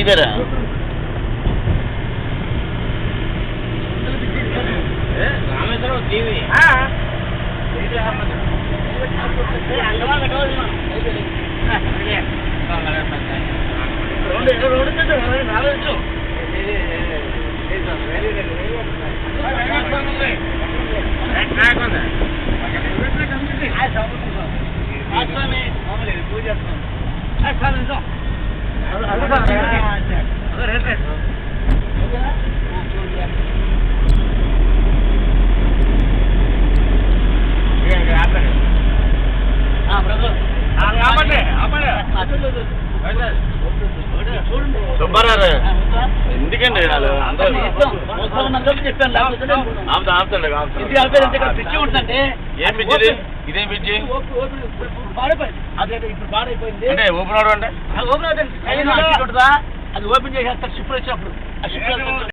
నీదేరా Rameswaram TV పూజ ఎందుకండి ఏం పిచ్చి ఇదేం పిచ్చి అంటే ఓపెన్ అవడం అంటే అది ఓపెన్ చేసేస్తారు షిఫ్ట్ వచ్చినప్పుడు